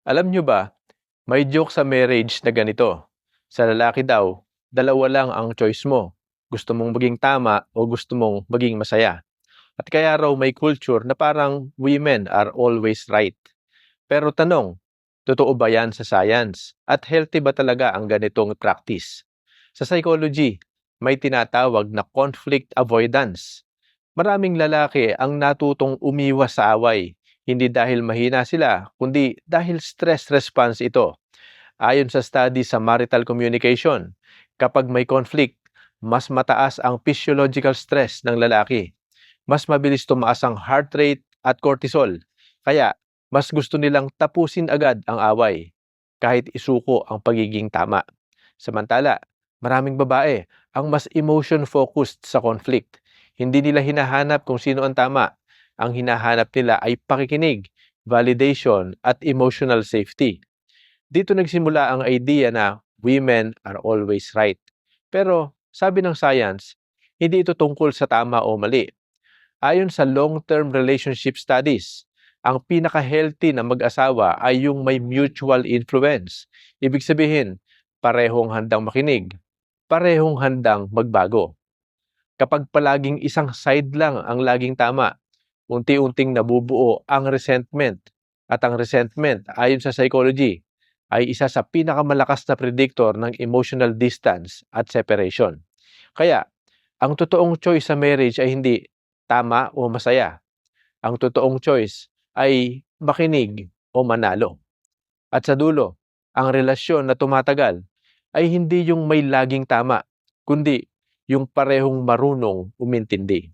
Alam nyo ba, may joke sa marriage na ganito. Sa lalaki daw, dalawa lang ang choice mo. Gusto mong maging tama o gusto mong maging masaya. At kaya raw may culture na parang women are always right. Pero tanong, totoo ba yan sa science? At healthy ba talaga ang ganitong practice? Sa psychology, may tinatawag na conflict avoidance. Maraming lalaki ang natutong umiwas sa away, hindi dahil mahina sila, kundi dahil stress response ito. Ayon sa study sa marital communication, kapag may conflict, mas mataas ang physiological stress ng lalaki. Mas mabilis tumaas ang heart rate at cortisol. Kaya, mas gusto nilang tapusin agad ang away, kahit isuko ang pagiging tama. Samantala, maraming babae ang mas emotion-focused sa conflict. Hindi nila hinahanap kung sino ang tama. Ang hinahanap nila ay pakikinig, validation, at emotional safety. Dito nagsimula ang idea na women are always right. Pero sabi ng science, hindi ito tungkol sa tama o mali. Ayon sa long-term relationship studies, ang pinaka-healthy na mag-asawa ay yung may mutual influence. Ibig sabihin, parehong handang makinig, parehong handang magbago. Kapag palaging isang side lang ang laging tama, unti-unting nabubuo ang resentment. At ang resentment, ayon sa psychology, ay isa sa pinakamalakas na predictor ng emotional distance at separation. Kaya, ang totoong choice sa marriage ay hindi tama o masaya. Ang totoong choice ay makinig o manalo. At sa dulo, ang relasyon na tumatagal ay hindi yung may laging tama, kundi yung parehong marunong umintindi.